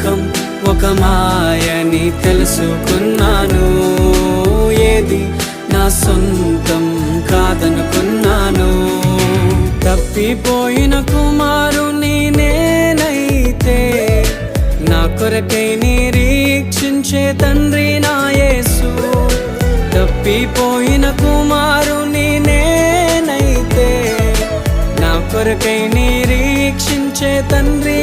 లోకం ఒక మాయని తెలుసుకున్నాను. ఏది నా సొంతం కాదనుకున్నాను. తప్పిపోయిన కుమారుని నేనైతే నా కొరకై నిరీక్షించే తండ్రి నా యేసు. తప్పిపోయిన కుమారుని నేనైతే నా కొరకై నిరీక్షించే తండ్రి